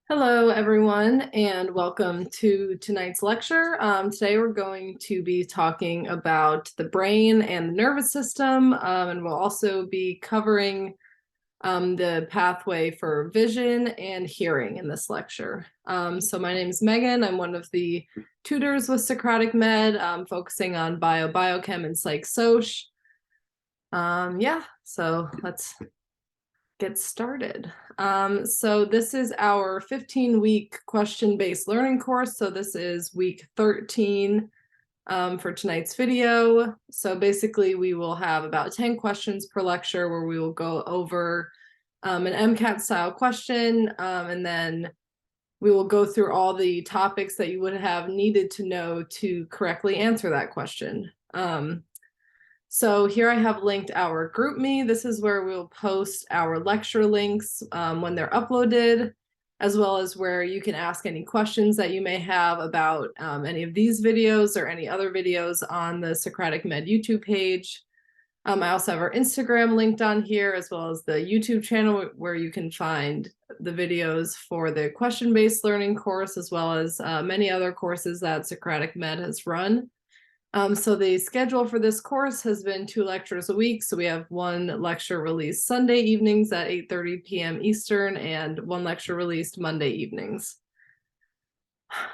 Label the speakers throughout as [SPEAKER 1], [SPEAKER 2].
[SPEAKER 1] Hello, everyone, and welcome to tonight's lecture. Today we're going to be talking about the brain and the nervous system, and we'll also be covering the pathway for vision and hearing in this lecture. So my name is Megan. I'm one of the tutors with Socratic Med, focusing on biochem and psych-soc. So let's get started. So this is our 15-week question-based learning course. So this is week 13 for tonight's video. So basically we will have about 10 questions per lecture where we will go over an MCAT style question, and then we will go through all the topics that you would have needed to know to correctly answer that question. So here I have linked our GroupMe. This is where we'll post our lecture links when they're uploaded, as well as where you can ask any questions that you may have about any of these videos or any other videos on the Socratic Med YouTube page. I also have our Instagram linked on here, as well as the YouTube channel where you can find the videos for the question-based learning course, as well as many other courses that Socratic Med has run. So the schedule for this course has been 2 lectures a week. So we have 1 lecture released Sunday evenings at 8:30 p.m. Eastern and 1 lecture released Monday evenings.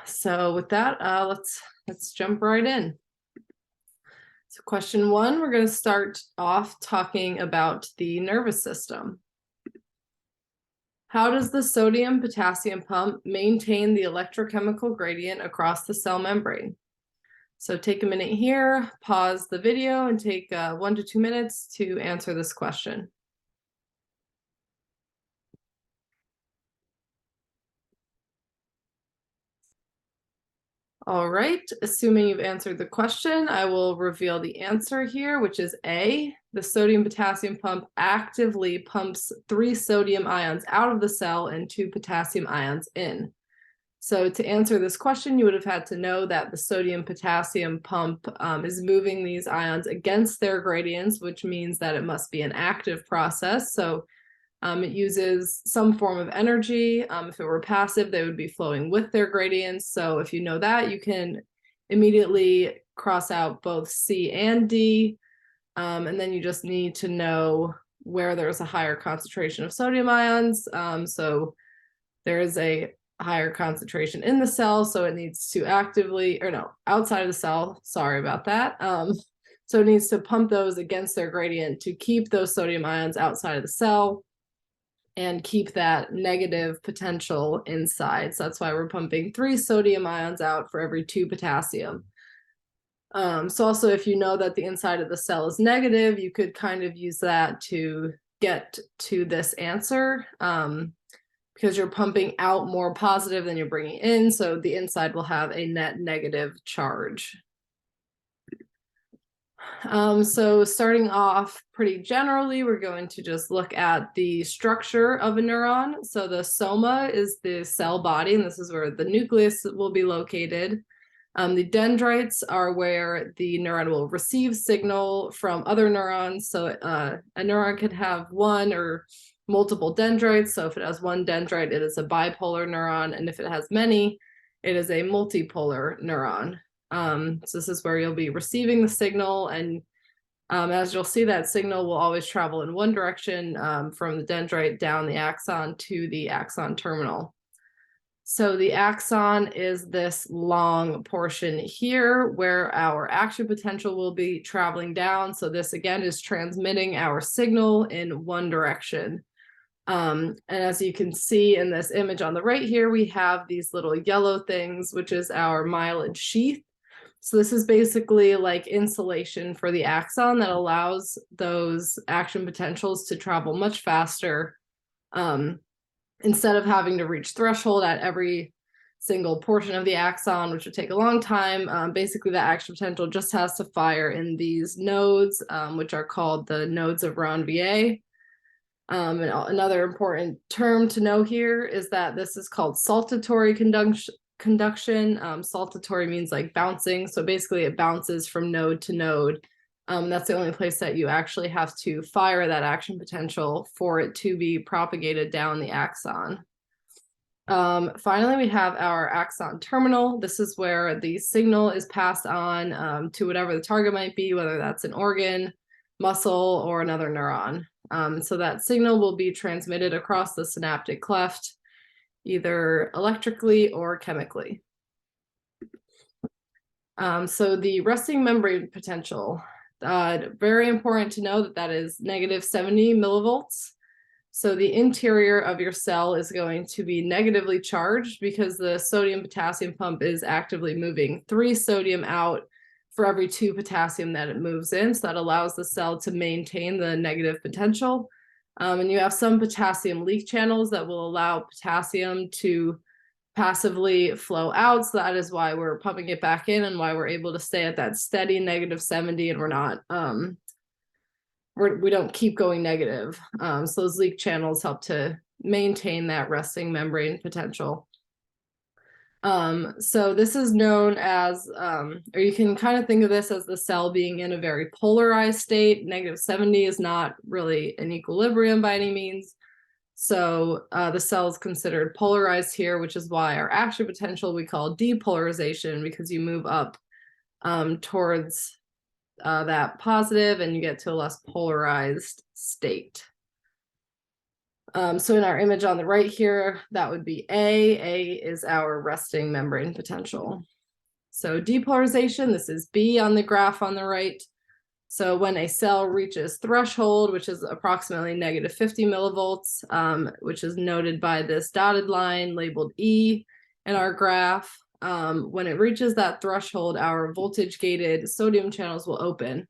[SPEAKER 1] So with that, let's jump right in. So question 1, we're going to start off talking about the nervous system. How does the sodium-potassium pump maintain the electrochemical gradient across the cell membrane? So take a minute here, pause the video, and take 1 to 2 minutes to answer this question. All right, assuming you've answered the question, I will reveal the answer here, which is A. The sodium-potassium pump actively pumps 3 sodium ions out of the cell and 2 potassium ions in. So to answer this question, you would have had to know that the sodium-potassium pump is moving these ions against their gradients, which means that it must be an active process. So it uses some form of energy. If it were passive, they would be flowing with their gradients. So if you know that, you can immediately cross out both C and D. And then you just need to know where there's a higher concentration of sodium ions. So there is a higher concentration in the cell, so it needs to outside of the cell, sorry about that. So it needs to pump those against their gradient to keep those sodium ions outside of the cell and keep that negative potential inside. So that's why we're pumping 3 sodium ions out for every 2 potassium. So also, if you know that the inside of the cell is negative, you could kind of use that to get to this answer. Because you're pumping out more positive than you're bringing in, so the inside will have a net negative charge. So starting off pretty generally, we're going to just look at the structure of a neuron. So the soma is the cell body, and this is where the nucleus will be located. The dendrites are where the neuron will receive signal from other neurons. So a neuron could have 1 or multiple dendrites. So if it has 1 dendrite, it is a bipolar neuron. And if it has many, it is a multipolar neuron. So this is where you'll be receiving the signal. And as you'll see, that signal will always travel in one direction, from the dendrite down the axon to the axon terminal. So the axon is this long portion here where our action potential will be traveling down. So this again is transmitting our signal in one direction. And as you can see in this image on the right here, we have these little yellow things, which is our myelin sheath. So this is basically like insulation for the axon that allows those action potentials to travel much faster, instead of having to reach threshold at every single portion of the axon, which would take a long time. Basically, the action potential just has to fire in these nodes, which are called the nodes of Ranvier. And another important term to know here is that this is called saltatory conduction. Saltatory means like bouncing. So basically it bounces from node to node. That's the only place that you actually have to fire that action potential for it to be propagated down the axon. Finally, we have our axon terminal. This is where the signal is passed on to whatever the target might be, whether that's an organ, muscle, or another neuron. So that signal will be transmitted across the synaptic cleft, either electrically or chemically. So the resting membrane potential, very important to know that that is negative 70 millivolts. So the interior of your cell is going to be negatively charged because the sodium-potassium pump is actively moving 3 sodium out for every 2 potassium that it moves in. So that allows the cell to maintain the negative potential. And you have some potassium leak channels that will allow potassium to passively flow out. So that is why we're pumping it back in and why we're able to stay at that steady negative 70 and we're not we don't keep going negative. So those leak channels help to maintain that resting membrane potential. So this is known as, or you can kind of think of this as the cell being in a very polarized state. Negative 70 is not really an equilibrium by any means. So the cell is considered polarized here, which is why our action potential we call depolarization, because you move up towards that positive and you get to a less polarized state. So in our image on the right here, that would be A. A is our resting membrane potential. So depolarization, this is B on the graph on the right. So when a cell reaches threshold, which is approximately negative 50 millivolts, which is noted by this dotted line labeled E in our graph, when it reaches that threshold, our voltage-gated sodium channels will open,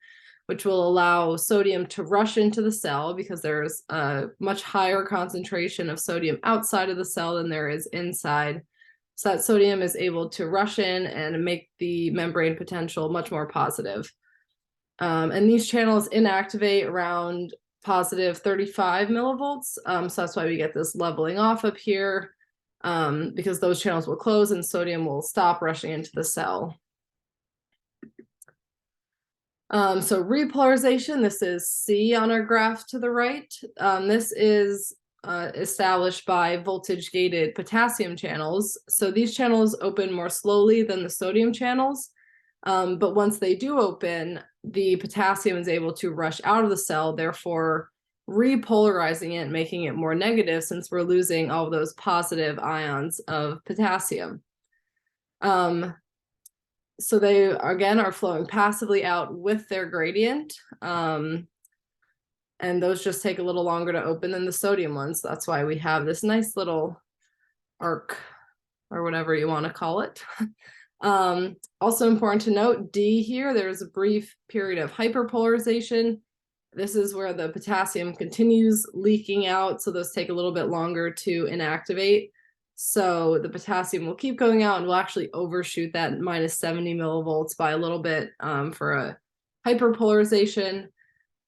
[SPEAKER 1] which will allow sodium to rush into the cell because there's a much higher concentration of sodium outside of the cell than there is inside. So that sodium is able to rush in and make the membrane potential much more positive. And these channels inactivate around positive 35 millivolts. So that's why we get this leveling off up here, because those channels will close and sodium will stop rushing into the cell. So repolarization, this is C on our graph to the right. This is established by voltage-gated potassium channels. So these channels open more slowly than the sodium channels. But once they do open, the potassium is able to rush out of the cell, therefore repolarizing it, making it more negative since we're losing all of those positive ions of potassium. So they, again, are flowing passively out with their gradient. And those just take a little longer to open than the sodium ones. So that's why we have this nice little arc, or whatever you want to call it. Also important to note, D here, there's a brief period of hyperpolarization. This is where the potassium continues leaking out, so those take a little bit longer to inactivate. So the potassium will keep going out and will actually overshoot that minus 70 millivolts by a little bit for a hyperpolarization.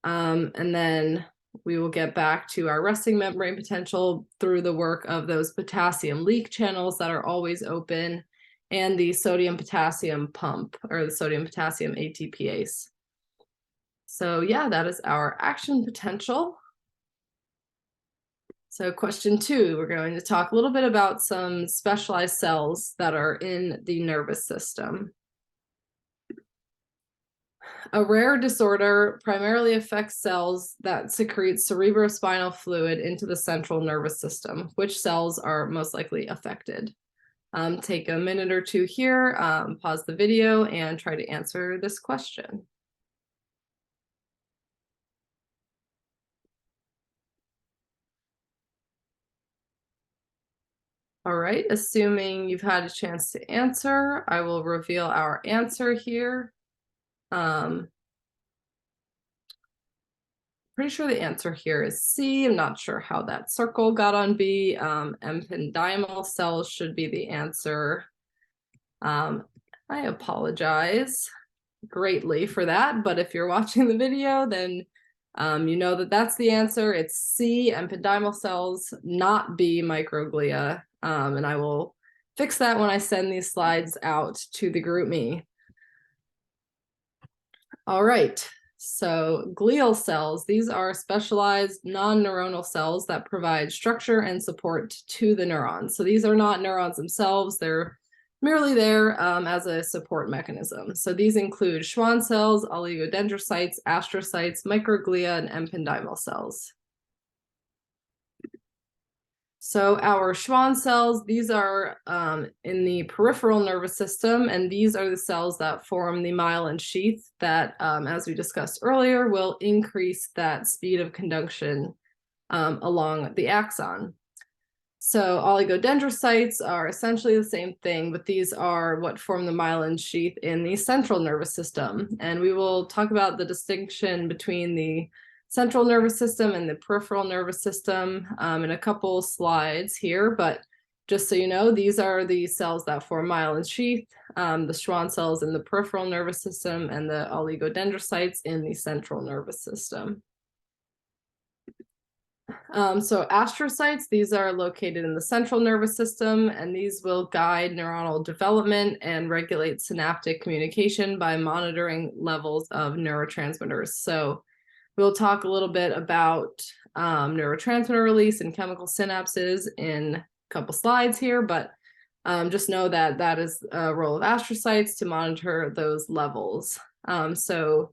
[SPEAKER 1] And then we will get back to our resting membrane potential through the work of those potassium leak channels that are always open and the sodium-potassium pump, or the sodium-potassium ATPase. So yeah, that is our action potential. So question 2, we're going to talk a little bit about some specialized cells that are in the nervous system. A rare disorder primarily affects cells that secrete cerebrospinal fluid into the central nervous system. Which cells are most likely affected? Take a minute or two here, pause the video, and try to answer this question. All right, assuming you've had a chance to answer, I will reveal our answer here. Pretty sure the answer here is C. I'm not sure how that circle got on B. Ependymal cells should be the answer. I apologize greatly for that, but if you're watching the video, then you know that that's the answer. It's C, ependymal cells, not B, microglia. And I will fix that when I send these slides out to the GroupMe. All right, So glial cells, these are specialized non-neuronal cells that provide structure and support to the neurons. So these are not neurons themselves, they're merely there as a support mechanism. So these include Schwann cells, oligodendrocytes, astrocytes, microglia, and ependymal cells. So our Schwann cells, these are in the peripheral nervous system, and these are the cells that form the myelin sheath that, as we discussed earlier, will increase that speed of conduction along the axon. So oligodendrocytes are essentially the same thing, but these are what form the myelin sheath in the central nervous system. And we will talk about the distinction between the central nervous system and the peripheral nervous system in a couple slides here, but just so you know, these are the cells that form myelin sheath, the Schwann cells in the peripheral nervous system, and the oligodendrocytes in the central nervous system. So astrocytes, these are located in the central nervous system, and these will guide neuronal development and regulate synaptic communication by monitoring levels of neurotransmitters. So we'll talk a little bit about neurotransmitter release and chemical synapses in a couple slides here, but just know that that is a role of astrocytes to monitor those levels. So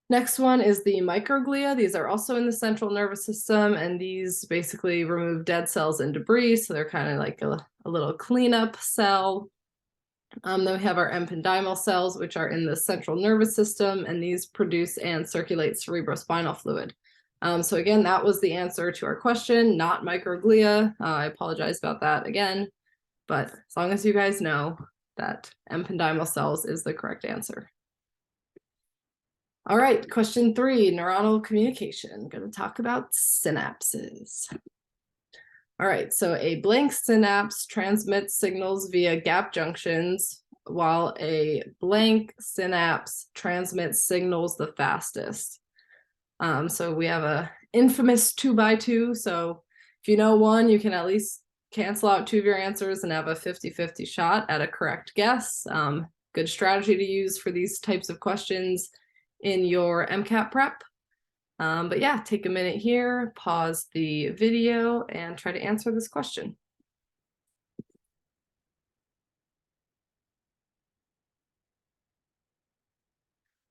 [SPEAKER 1] next one is the microglia. These are also in the central nervous system, and these basically remove dead cells and debris, so they're kind of like a little cleanup cell. Then we have our ependymal cells, which are in the central nervous system, and these produce and circulate cerebrospinal fluid. So again, that was the answer to our question, not microglia. I apologize about that again, but as long as you guys know that ependymal cells is the correct answer. All right, question 3, neuronal communication. I'm going to talk about synapses. All right, so a blank synapse transmits signals via gap junctions, while a blank synapse transmits signals the fastest. So we have a infamous 2x2. So if you know one, you can at least cancel out 2 of your answers and have a 50-50 shot at a correct guess. Good strategy to use for these types of questions in your MCAT prep. But yeah, take a minute here, pause the video, and try to answer this question.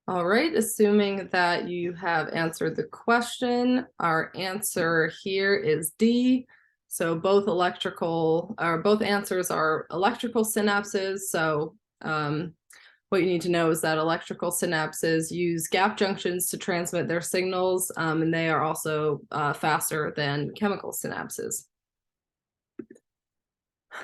[SPEAKER 1] All right, assuming that you have answered the question, our answer here is D. So both answers are electrical synapses. So what you need to know is that electrical synapses use gap junctions to transmit their signals, and they are also faster than chemical synapses.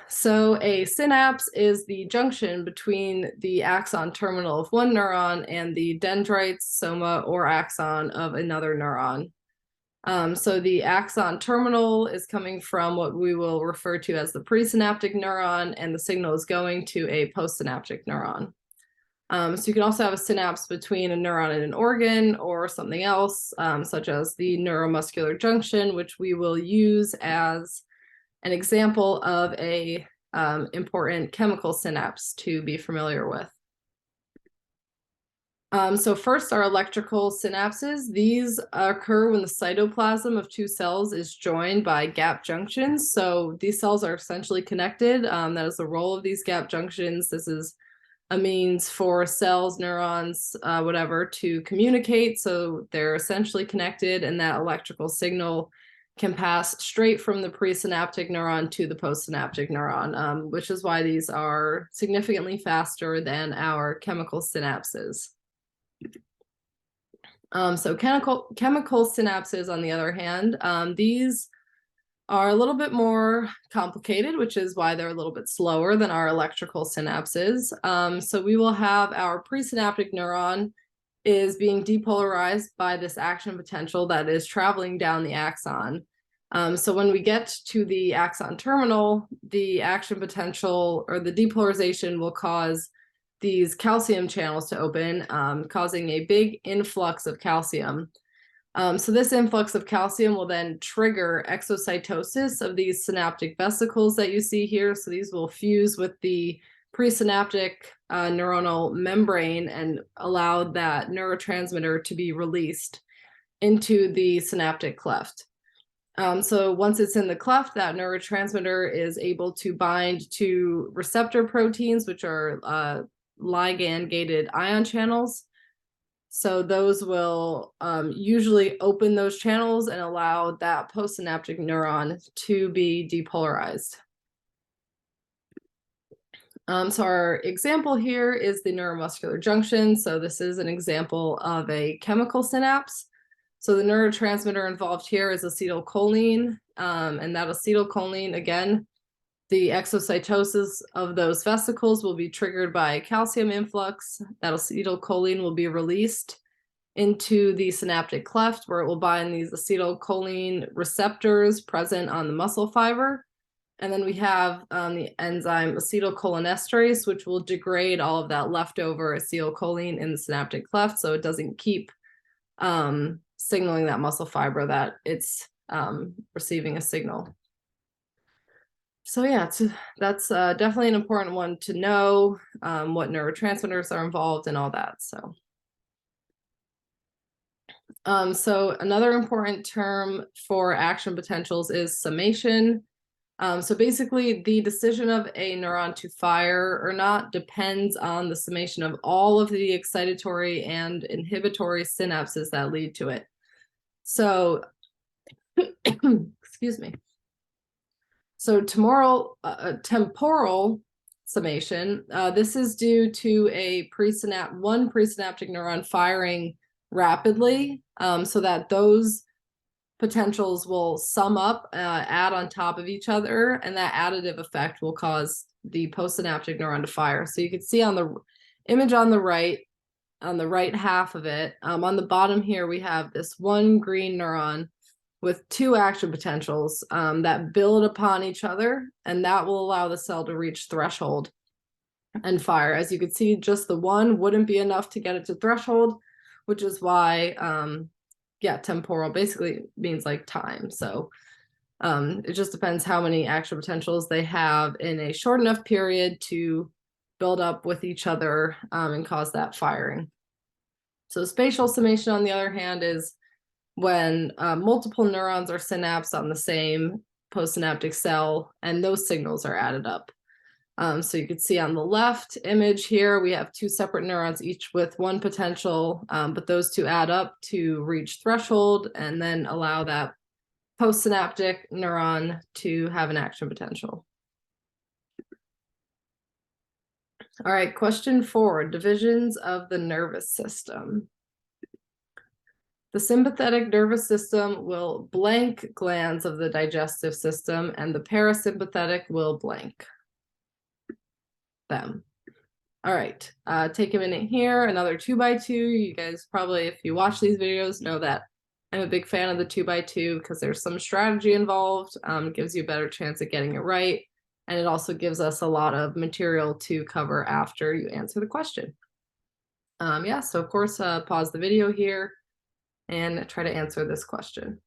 [SPEAKER 1] So a synapse is the junction between the axon terminal of one neuron and the dendrites, soma, or axon of another neuron. So the axon terminal is coming from what we will refer to as the presynaptic neuron, and the signal is going to a postsynaptic neuron. So you can also have a synapse between a neuron and an organ or something else, such as the neuromuscular junction, which we will use as an example of a important chemical synapse to be familiar with. So first, our electrical synapses. These occur when the cytoplasm of 2 cells is joined by gap junctions. So these cells are essentially connected. That is the role of these gap junctions. This is a means for cells, neurons, whatever, to communicate. So they're essentially connected, and that electrical signal can pass straight from the presynaptic neuron to the postsynaptic neuron, which is why these are significantly faster than our chemical synapses. So chemical synapses, on the other hand, these are a little bit more complicated, which is why they're a little bit slower than our electrical synapses. So we will have our presynaptic neuron is being depolarized by this action potential that is traveling down the axon. So when we get to the axon terminal, the action potential or the depolarization will cause these calcium channels to open, causing a big influx of calcium. So this influx of calcium will then trigger exocytosis of these synaptic vesicles that you see here. So these will fuse with the presynaptic neuronal membrane and allowed that neurotransmitter to be released into the synaptic cleft. So once it's in the cleft, that neurotransmitter is able to bind to receptor proteins, which are ligand-gated ion channels. So those will usually open those channels and allow that postsynaptic neuron to be depolarized. So our example here is the neuromuscular junction. So this is an example of a chemical synapse. So the neurotransmitter involved here is acetylcholine, and that acetylcholine, again, the exocytosis of those vesicles will be triggered by calcium influx. That acetylcholine will be released into the synaptic cleft, where it will bind these acetylcholine receptors present on the muscle fiber. And then we have the enzyme acetylcholinesterase, which will degrade all of that leftover acetylcholine in the synaptic cleft, so it doesn't keep signaling that muscle fiber that it's receiving a signal. So yeah, that's definitely an important one to know, what neurotransmitters are involved and all that. So another important term for action potentials is summation. So basically, the decision of a neuron to fire or not depends on the summation of all of the excitatory and inhibitory synapses that lead to it. So, excuse me. So temporal summation, this is due to one presynaptic neuron firing rapidly, so that those potentials will sum up, add on top of each other, and that additive effect will cause the postsynaptic neuron to fire. So you can see on the image on the right half of it, on the bottom here, we have this one green neuron with two action potentials that build upon each other, and that will allow the cell to reach threshold and fire. As you can see, just the one wouldn't be enough to get it to threshold, which is why yeah, temporal basically means like time. So it just depends how many action potentials they have in a short enough period to build up with each other and cause that firing. So spatial summation, on the other hand, is when multiple neurons are synapsed on the same postsynaptic cell, and those signals are added up. So you can see on the left image here, we have two separate neurons, each with one potential, but those two add up to reach threshold and then allow that postsynaptic neuron to have an action potential. All right, question 4, divisions of the nervous system. The sympathetic nervous system will blank glands of the digestive system, and the parasympathetic will blank them. All right, take a minute here, another 2x2. You guys probably, if you watch these videos, know that I'm a big fan of the 2x2 because there's some strategy involved. It gives you a better chance at getting it right, and it also gives us a lot of material to cover after you answer the question. Yeah, so of course, pause the video here and try to answer this question.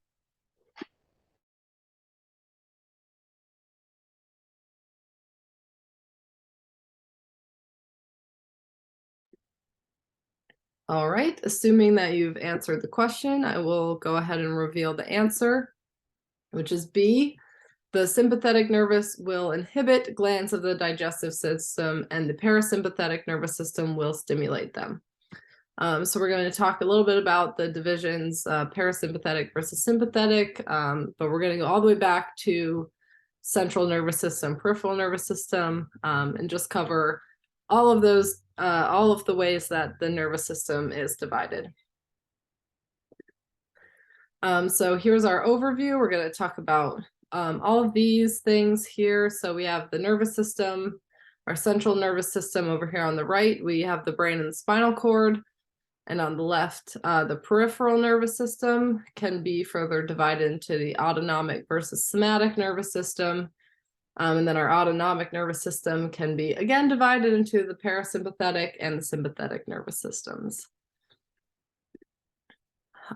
[SPEAKER 1] All right, assuming that you've answered the question, I will go ahead and reveal the answer, which is B. The sympathetic nervous will inhibit glands of the digestive system, and the parasympathetic nervous system will stimulate them. So we're going to talk a little bit about the divisions, parasympathetic versus sympathetic, but we're going to go all the way back to central nervous system, peripheral nervous system, and just cover all of those, all of the ways that the nervous system is divided. So here's our overview. We're going to talk about all of these things here. So we have the nervous system, our central nervous system over here on the right. We have the brain and the spinal cord. And on the left, the peripheral nervous system can be further divided into the autonomic versus somatic nervous system. And then our autonomic nervous system can be again divided into the parasympathetic and the sympathetic nervous systems.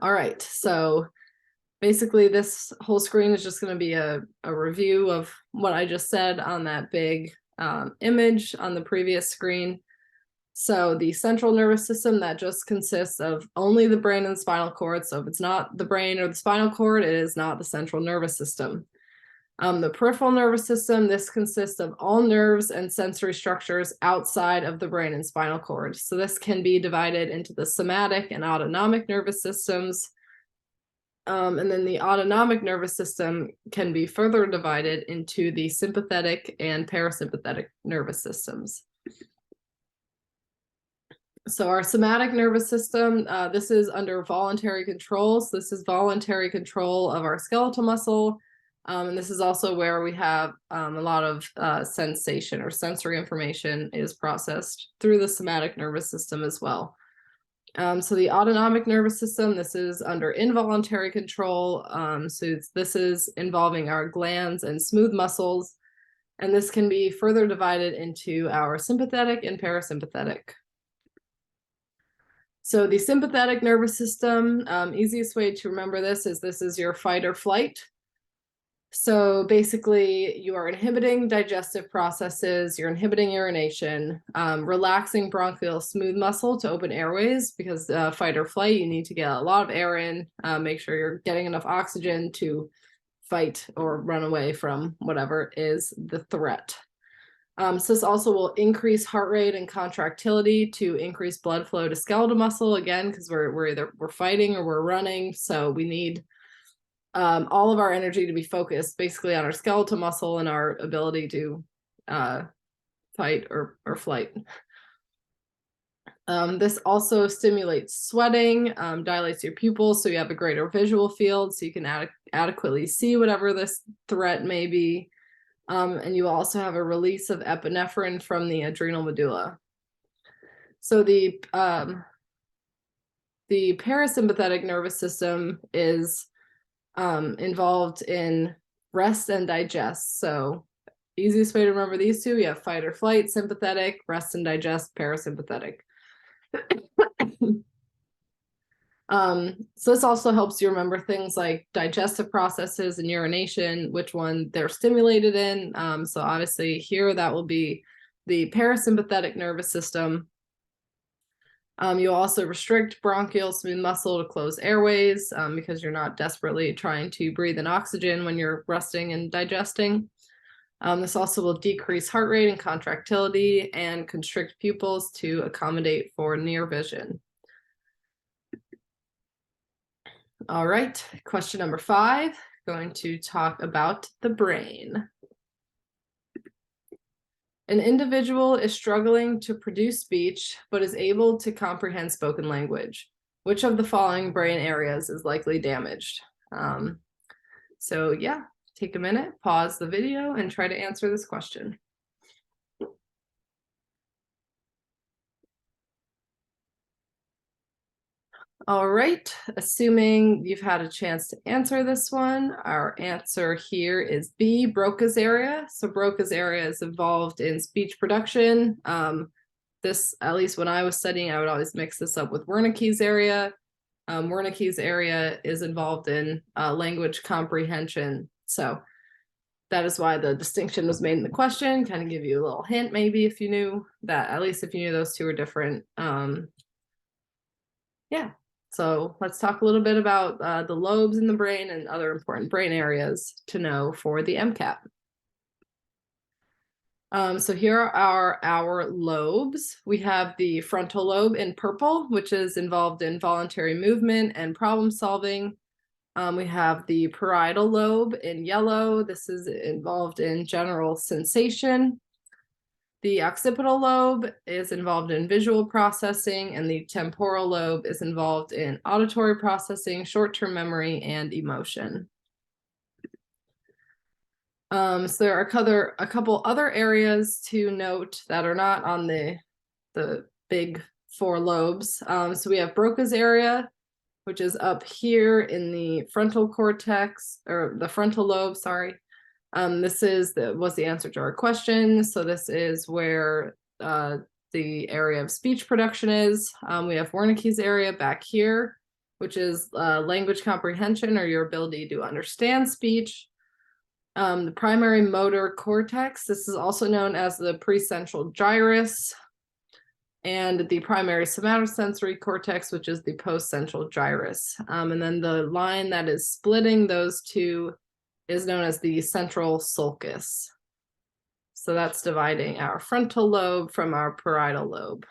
[SPEAKER 1] All right, so basically this whole screen is just going to be a review of what I just said on that big image on the previous screen. So the central nervous system, that just consists of only the brain and the spinal cord. So if it's not the brain or the spinal cord, it is not the central nervous system. The peripheral nervous system, this consists of all nerves and sensory structures outside of the brain and spinal cord. So this can be divided into the somatic and autonomic nervous systems. And then the autonomic nervous system can be further divided into the sympathetic and parasympathetic nervous systems. So our somatic nervous system, this is under voluntary control. So this is voluntary control of our skeletal muscle. And this is also where we have a lot of sensation or sensory information is processed through the somatic nervous system as well. So the autonomic nervous system, this is under involuntary control. This is involving our glands and smooth muscles. And this can be further divided into our sympathetic and parasympathetic. So the sympathetic nervous system, easiest way to remember this is your fight or flight. So basically, you are inhibiting digestive processes, you're inhibiting urination, relaxing bronchial smooth muscle to open airways, because fight or flight, you need to get a lot of air in, make sure you're getting enough oxygen to fight or run away from whatever is the threat. So this also will increase heart rate and contractility to increase blood flow to skeletal muscle, again, because we're either fighting or we're running, so we need all of our energy to be focused basically on our skeletal muscle and our ability to fight or flight. This also stimulates sweating, dilates your pupils so you have a greater visual field so you can adequately see whatever this threat may be. And you also have a release of epinephrine from the adrenal medulla. So the parasympathetic nervous system is involved in rest and digest. So easiest way to remember these two, you have fight or flight, sympathetic, rest and digest, parasympathetic. So this also helps you remember things like digestive processes and urination, which one they're stimulated in. So obviously here that will be the parasympathetic nervous system. You'll also restrict bronchial smooth muscle to close airways because you're not desperately trying to breathe in oxygen when you're resting and digesting. This also will decrease heart rate and contractility and constrict pupils to accommodate for near vision. All right, question number 5, going to talk about the brain. An individual is struggling to produce speech, but is able to comprehend spoken language. Which of the following brain areas is likely damaged? So yeah, take a minute, pause the video, and try to answer this question. All right, assuming you've had a chance to answer this one, our answer here is B, Broca's area. So Broca's area is involved in speech production. This, at least when I was studying, I would always mix this up with Wernicke's area. Wernicke's area is involved in language comprehension. So that is why the distinction was made in the question, kind of give you a little hint maybe if you knew that, at least if you knew those two were different. Yeah. So let's talk a little bit about the lobes in the brain and other important brain areas to know for the MCAT. So here are our lobes. We have the frontal lobe in purple, which is involved in voluntary movement and problem solving. We have the parietal lobe in yellow. This is involved in general sensation. The occipital lobe is involved in visual processing, and the temporal lobe is involved in auditory processing, short-term memory, and emotion. So there are a couple other areas to note that are not on the big 4 lobes. So we have Broca's area, which is up here in the frontal cortex, or the frontal lobe, sorry. This was the answer to our question. So this is where the area of speech production is. We have Wernicke's area back here, which is language comprehension, or your ability to understand speech. The primary motor cortex, this is also known as the precentral gyrus, and the primary somatosensory cortex, which is the postcentral gyrus. And then the line that is splitting those two is known as the central sulcus. So that's dividing our frontal lobe from our parietal lobe.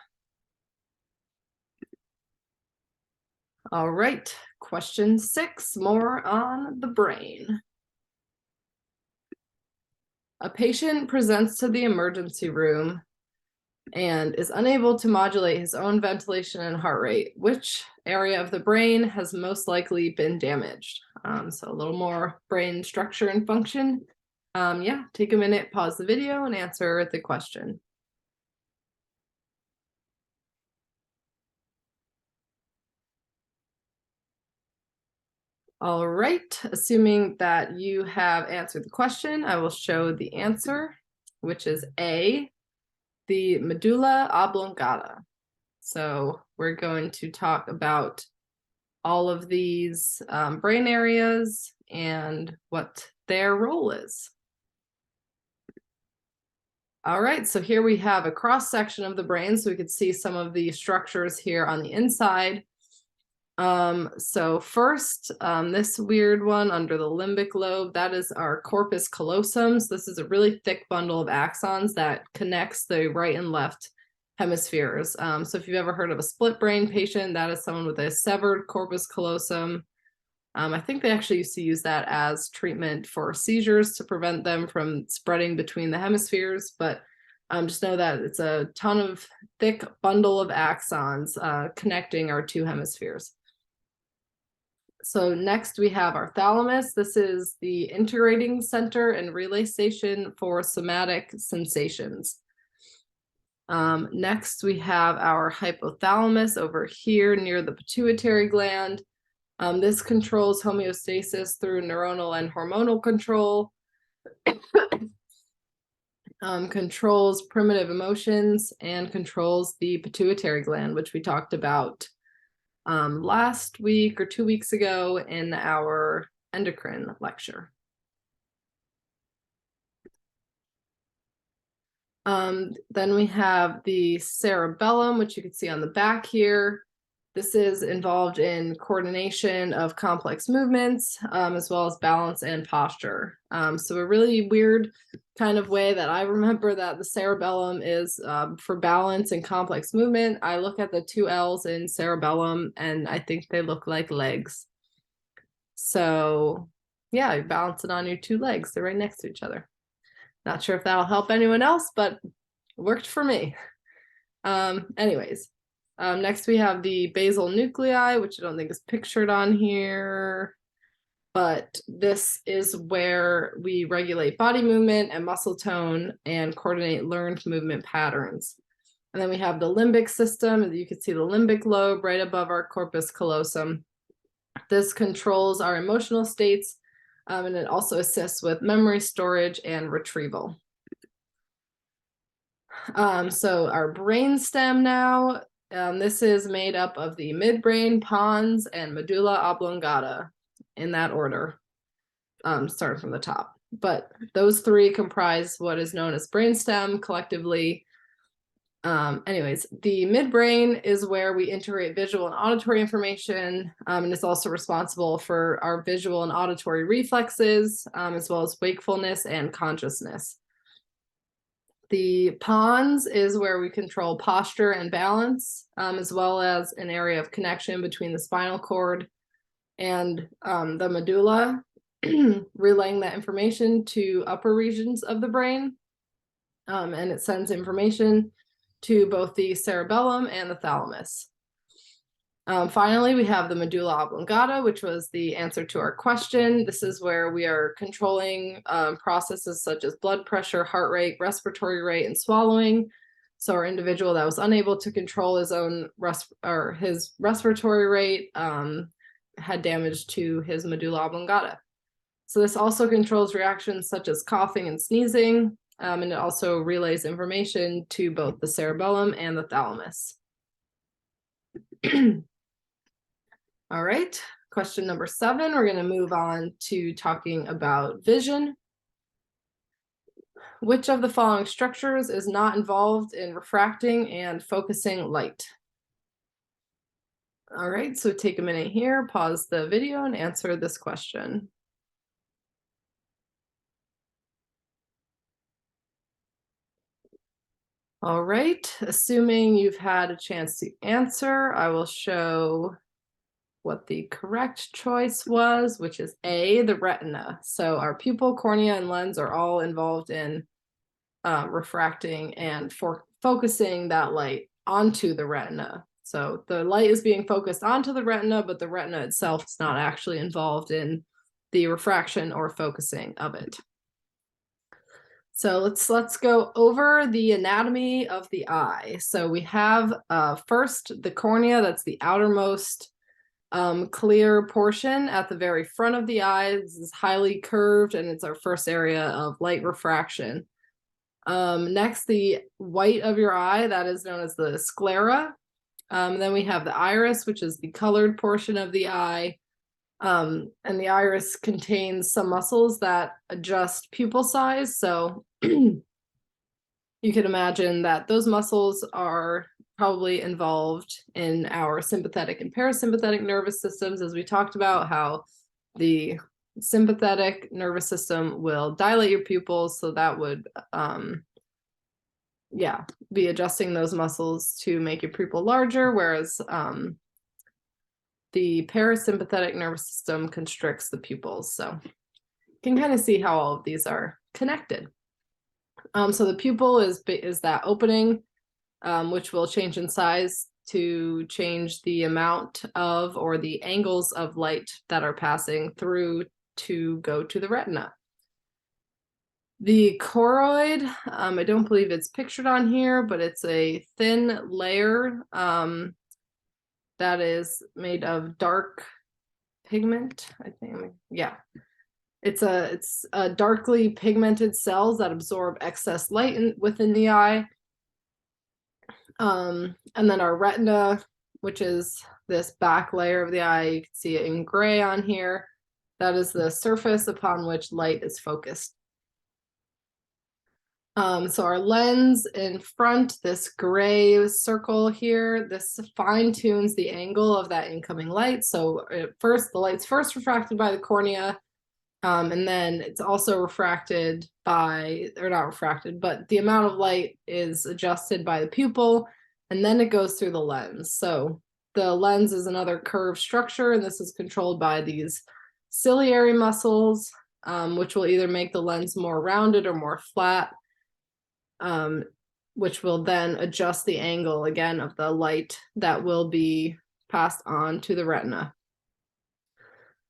[SPEAKER 1] All right, question 6, more on the brain. A patient presents to the emergency room and is unable to modulate his own ventilation and heart rate. Which area of the brain has most likely been damaged? So a little more brain structure and function. Yeah, take a minute, pause the video, and answer the question. All right, assuming that you have answered the question, I will show the answer, which is A, the medulla oblongata. So we're going to talk about all of these brain areas and what their role is. All right, so here we have a cross section of the brain, so we could see some of the structures here on the inside. So first, this weird one under the limbic lobe, that is our corpus callosum. So this is a really thick bundle of axons that connects the right and left hemispheres. So if you've ever heard of a split brain patient, that is someone with a severed corpus callosum. I think they actually used to use that as treatment for seizures to prevent them from spreading between the hemispheres, but just know that it's a ton of thick bundle of axons connecting our two hemispheres. So next we have our thalamus. This is the integrating center and relay station for somatic sensations. Next we have our hypothalamus over here near the pituitary gland. This controls homeostasis through neuronal and hormonal control. Controls primitive emotions and controls the pituitary gland, which we talked about last week or 2 weeks ago in our endocrine lecture. Then we have the cerebellum, which you can see on the back here. This is involved in coordination of complex movements, as well as balance and posture. So a really weird kind of way that I remember that the cerebellum is for balance and complex movement. I look at the 2 L's in cerebellum and I think they look like legs. So yeah, you balance it on your 2 legs. They're right next to each other. Not sure if that'll help anyone else, but it worked for me. Anyways. Next we have the basal nuclei, which I don't think is pictured on here, but this is where we regulate body movement and muscle tone and coordinate learned movement patterns. And then we have the limbic system. You can see the limbic lobe right above our corpus callosum. This controls our emotional states, and it also assists with memory storage and retrieval. So our brain stem now. This is made up of the midbrain, pons, and medulla oblongata in that order, starting from the top. But those 3 comprise what is known as brainstem collectively. Anyways, the midbrain is where we integrate visual and auditory information, and it's also responsible for our visual and auditory reflexes, as well as wakefulness and consciousness. The pons is where we control posture and balance, as well as an area of connection between the spinal cord and the medulla, relaying that information to upper regions of the brain. And it sends information to both the cerebellum and the thalamus. Finally, we have the medulla oblongata, which was the answer to our question. This is where we are controlling processes such as blood pressure, heart rate, respiratory rate, and swallowing. So our individual that was unable to control his own his respiratory rate had damage to his medulla oblongata. So this also controls reactions such as coughing and sneezing, and it also relays information to both the cerebellum and the thalamus. All right, question number 7, we're going to move on to talking about vision. Which of the following structures is not involved in refracting and focusing light? All right, so take a minute here, pause the video, and answer this question. All right, assuming you've had a chance to answer, I will show what the correct choice was, which is A, the retina. So our pupil, cornea, and lens are all involved in refracting and focusing that light onto the retina. So the light is being focused onto the retina, but the retina itself is not actually involved in the refraction or focusing of it. So let's go over the anatomy of the eye. So we have first the cornea, that's the outermost clear portion at the very front of the eye. This is highly curved, and it's our first area of light refraction. Next, the white of your eye, that is known as the sclera. Then we have the iris, which is the colored portion of the eye. And the iris contains some muscles that adjust pupil size. So you can imagine that those muscles are probably involved in our sympathetic and parasympathetic nervous systems, as we talked about how the sympathetic nervous system will dilate your pupils, so that would be adjusting those muscles to make your pupil larger, whereas the parasympathetic nervous system constricts the pupils. So you can kind of see how all of these are connected. So the pupil is that opening, which will change in size to change the amount of or the angles of light that are passing through to go to the retina. The choroid, I don't believe it's pictured on here, but it's a thin layer that is made of dark pigment, I think. Yeah. It's a darkly pigmented cells that absorb excess light within the eye. And then our retina, which is this back layer of the eye, you can see it in gray on here. That is the surface upon which light is focused. So our lens in front, this gray circle here, this fine tunes the angle of that incoming light. So the light's first refracted by the cornea, and then it's also refracted by, or not refracted, but the amount of light is adjusted by the pupil, and then it goes through the lens. So the lens is another curved structure, and this is controlled by these ciliary muscles, which will either make the lens more rounded or more flat, which will then adjust the angle again of the light that will be passed on to the retina.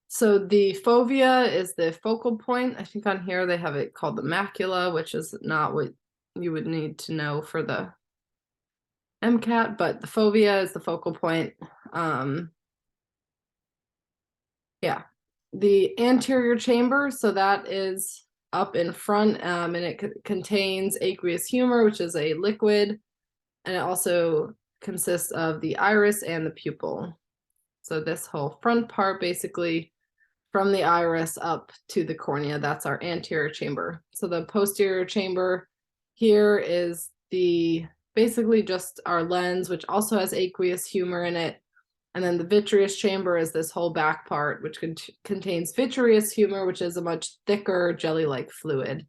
[SPEAKER 1] So the fovea is the focal point. I think on here they have it called the macula, which is not what you would need to know for the MCAT, but the fovea is the focal point. The anterior chamber, so that is up in front, and it contains aqueous humor, which is a liquid, and it also consists of the iris and the pupil. So this whole front part, basically from the iris up to the cornea, that's our anterior chamber. So the posterior chamber here is basically just our lens, which also has aqueous humor in it. And then the vitreous chamber is this whole back part, which contains vitreous humor, which is a much thicker jelly-like fluid.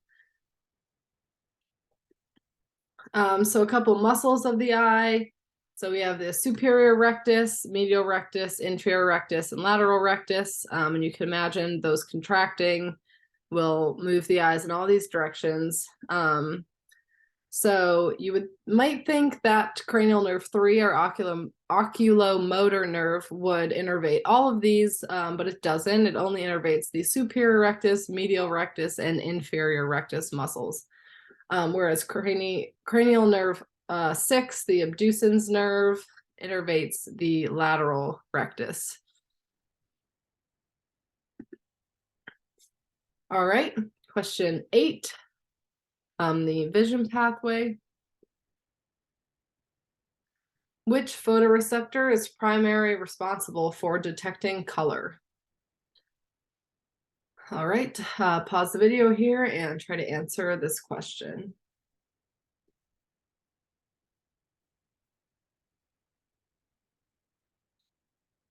[SPEAKER 1] So a couple muscles of the eye. So we have the superior rectus, medial rectus, inferior rectus, and lateral rectus. And you can imagine those contracting will move the eyes in all these directions. So you might think that cranial nerve 3 or oculomotor nerve would innervate all of these, but it doesn't. It only innervates the superior rectus, medial rectus, and inferior rectus muscles. Whereas cranial nerve 6, the abducens nerve, innervates the lateral rectus. All right, question 8. The vision pathway. Which photoreceptor is primarily responsible for detecting color? All right, pause the video here and try to answer this question.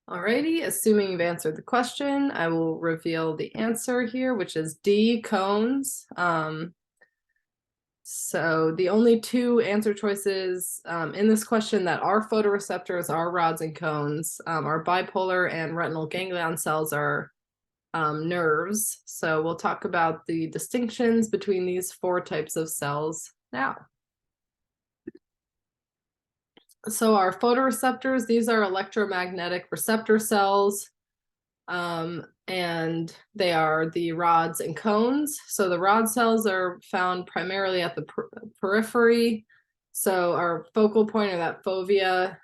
[SPEAKER 1] Alrighty, assuming you've answered the question, I will reveal the answer here, which is D, cones. So the only two answer choices in this question that are photoreceptors are rods and cones. Our bipolar and retinal ganglion cells are nerves. So we'll talk about the distinctions between these four types of cells now. So our photoreceptors, these are electromagnetic receptor cells, and they are the rods and cones. So the rod cells are found primarily at the periphery. So our focal point, or that fovea,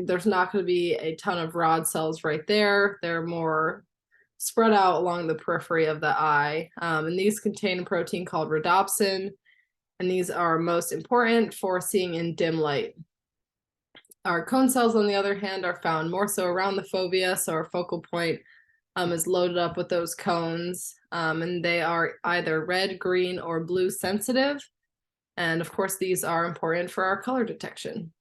[SPEAKER 1] there's not going to be a ton of rod cells right there. They're more spread out along the periphery of the eye. And these contain a protein called rhodopsin, and these are most important for seeing in dim light. Our cone cells, on the other hand, are found more so around the fovea, so our focal point is loaded up with those cones, and they are either red, green, or blue sensitive. And of course, these are important for our color detection.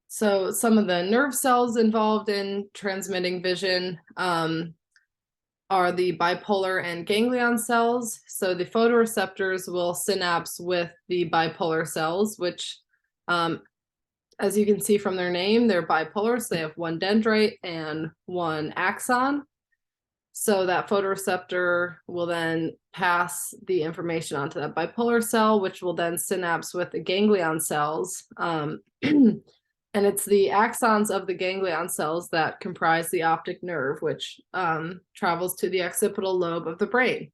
[SPEAKER 1] So some of the nerve cells involved in transmitting vision are the bipolar and ganglion cells. So the photoreceptors will synapse with the bipolar cells, which, as you can see from their name, they're bipolar. So they have one dendrite and one axon. So that photoreceptor will then pass the information onto that bipolar cell, which will then synapse with the ganglion cells. And it's the axons of the ganglion cells that comprise the optic nerve, which travels to the occipital lobe of the brain.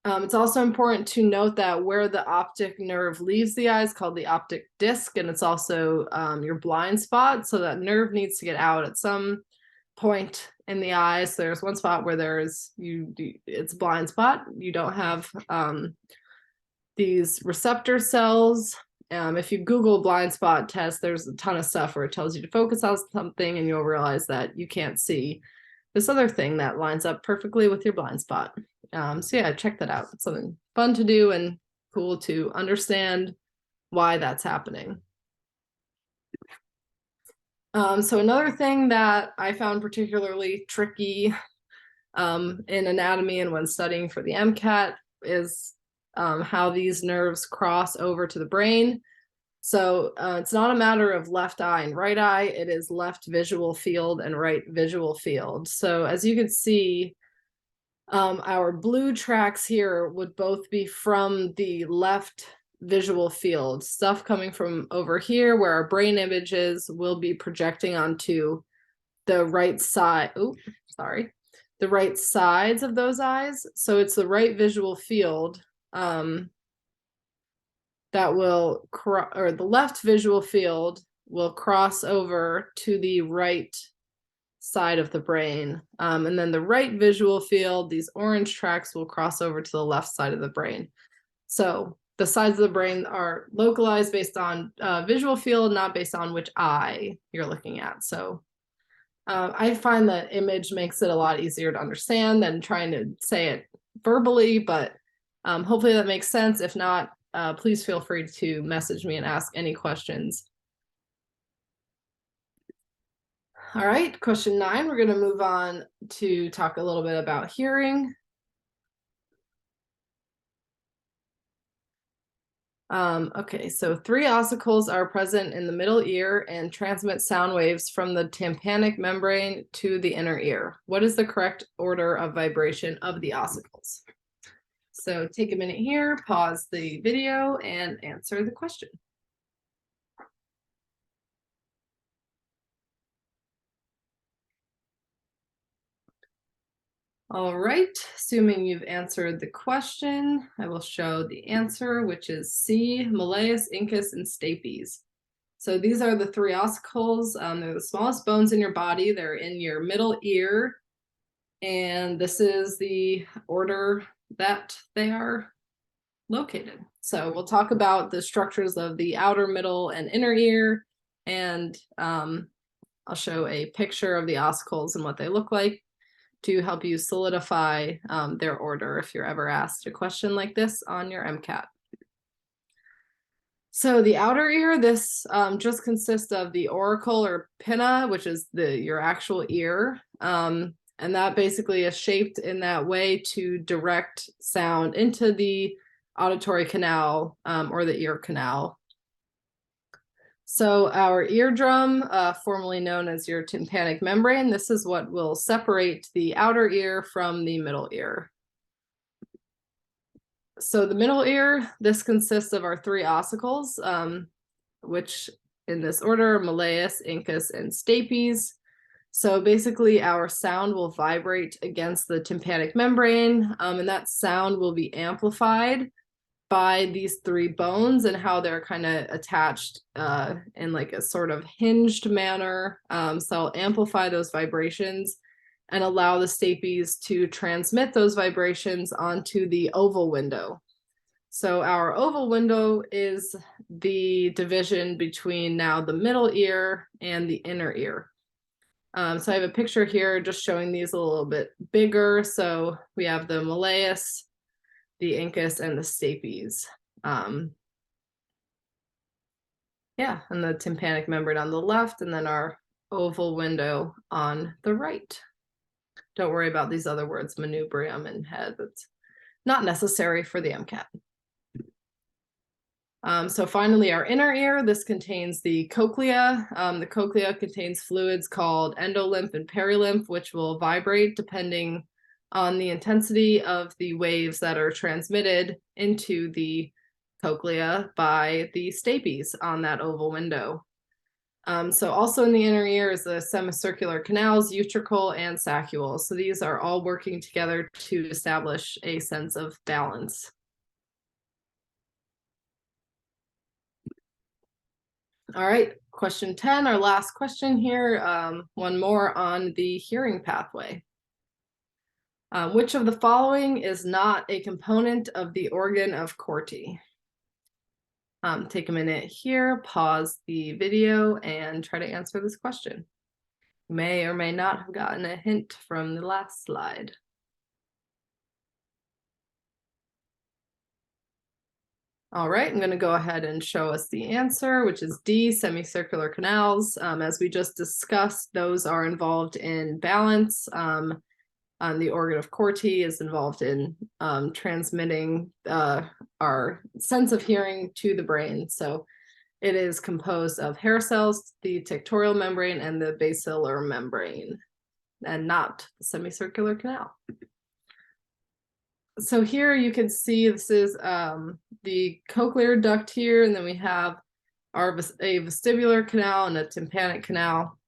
[SPEAKER 1] It's also important to note that where the optic nerve leaves the eye is called the optic disc, and it's also your blind spot. So that nerve needs to get out at some point in the eye. So there's one spot where it's a blind spot. You don't have these receptor cells. If you Google blind spot test, there's a ton of stuff where it tells you to focus on something, and you'll realize that you can't see this other thing that lines up perfectly with your blind spot. So yeah, check that out. It's something fun to do and cool to understand why that's happening. So another thing that I found particularly tricky in anatomy and when studying for the MCAT is how these nerves cross over to the brain. So it's not a matter of left eye and right eye, it is left visual field and right visual field. So as you can see, our blue tracks here would both be from the left visual field. Stuff coming from over here where our brain images will be projecting onto the right side. The right sides of those eyes. So it's the right visual field that will or the left visual field will cross over to the right side of the brain, and then the right visual field, these orange tracks, will cross over to the left side of the brain. So the sides of the brain are localized based on visual field, not based on which eye you're looking at. So I find that image makes it a lot easier to understand than trying to say it verbally, but hopefully that makes sense. If not, please feel free to message me and ask any questions. All right, question 9, we're going to move on to talk a little bit about hearing. Okay, so 3 ossicles are present in the middle ear and transmit sound waves from the tympanic membrane to the inner ear. What is the correct order of vibration of the ossicles? So take a minute here, pause the video, and answer the question. All right, assuming you've answered the question, I will show the answer, which is C, Malleus, Incus, and Stapes. So these are the 3 ossicles. They're the smallest bones in your body. They're in your middle ear, and this is the order that they are located. So we'll talk about the structures of the outer, middle, and inner ear, and I'll show a picture of the ossicles and what they look like to help you solidify their order if you're ever asked a question like this on your MCAT. So the outer ear, this just consists of the auricle or pinna, which is your actual ear. And that basically is shaped in that way to direct sound into the auditory canal or the ear canal. So our eardrum, formerly known as your tympanic membrane, this is what will separate the outer ear from the middle ear. So the middle ear, this consists of our three ossicles, which in this order, malleus, incus, and stapes. So basically our sound will vibrate against the tympanic membrane, and that sound will be amplified by these three bones and how they're kind of attached in like a sort of hinged manner. So I'll amplify those vibrations and allow the stapes to transmit those vibrations onto the oval window. So our oval window is the division between now the middle ear and the inner ear. So I have a picture here just showing these a little bit bigger. So we have the malleus, the incus, and the stapes. Yeah, and the tympanic membrane on the left, and then our oval window on the right. Don't worry about these other words, manubrium and head. That's not necessary for the MCAT. So finally, our inner ear, this contains the cochlea. The cochlea contains fluids called endolymph and perilymph, which will vibrate depending on the intensity of the waves that are transmitted into the cochlea by the stapes on that oval window. So also in the inner ear is the semicircular canals, utricle, and saccule. So these are all working together to establish a sense of balance. All right, question 10, our last question here, one more on the hearing pathway. Which of the following is not a component of the organ of Corti? Take a minute here, pause the video, and try to answer this question. You may or may not have gotten a hint from the last slide. All right, I'm going to go ahead and show us the answer, which is D, semicircular canals. As we just discussed, those are involved in balance. The organ of Corti is involved in transmitting our sense of hearing to the brain. So it is composed of hair cells, the tectorial membrane, and the basilar membrane, and not the semicircular canal. So here you can see this is the cochlear duct here, and then we have a vestibular canal and a tympanic canal.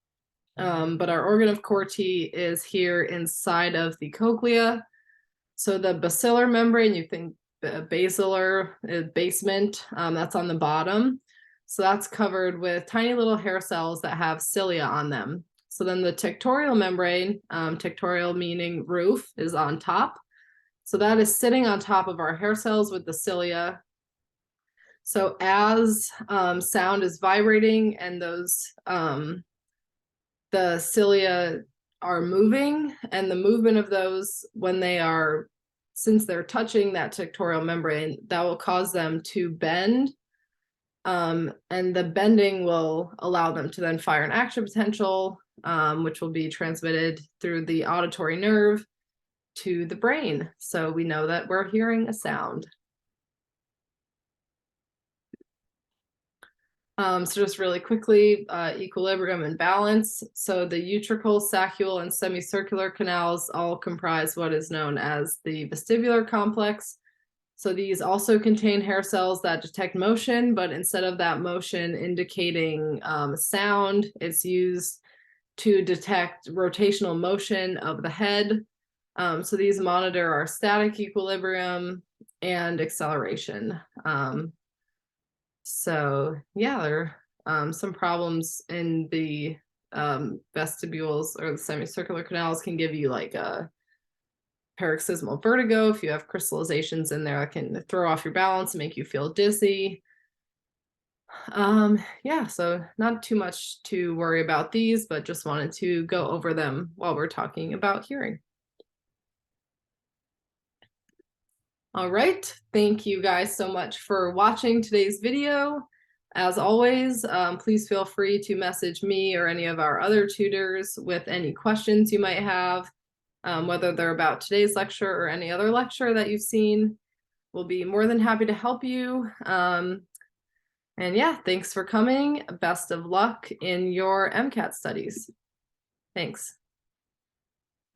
[SPEAKER 1] But our organ of Corti is here inside of the cochlea. So the basilar membrane, you think the basilar basement, that's on the bottom. So that's covered with tiny little hair cells that have cilia on them. So then the tectorial membrane, tectorial meaning roof, is on top. So that is sitting on top of our hair cells with the cilia. So as sound is vibrating and those the cilia are moving, and the movement of those when they are, since they're touching that tectorial membrane, that will cause them to bend, and the bending will allow them to then fire an action potential, which will be transmitted through the auditory nerve to the brain. So we know that we're hearing a sound. So just really quickly, equilibrium and balance. So the utricle, saccule, and semicircular canals all comprise what is known as the vestibular complex. So these also contain hair cells that detect motion, but instead of that motion indicating sound, it's used to detect rotational motion of the head. So these monitor our static equilibrium and acceleration. So yeah, there are some problems in the vestibules, or the semicircular canals can give you like a paroxysmal vertigo. If you have crystallizations in there, that can throw off your balance and make you feel dizzy. Yeah, so not too much to worry about these, but just wanted to go over them while we're talking about hearing. All right, thank you guys so much for watching today's video. As always, please feel free to message me or any of our other tutors with any questions you might have, whether they're about today's lecture or any other lecture that you've seen. We'll be more than happy to help you. And yeah, thanks for coming. Best of luck in your MCAT studies. Thanks.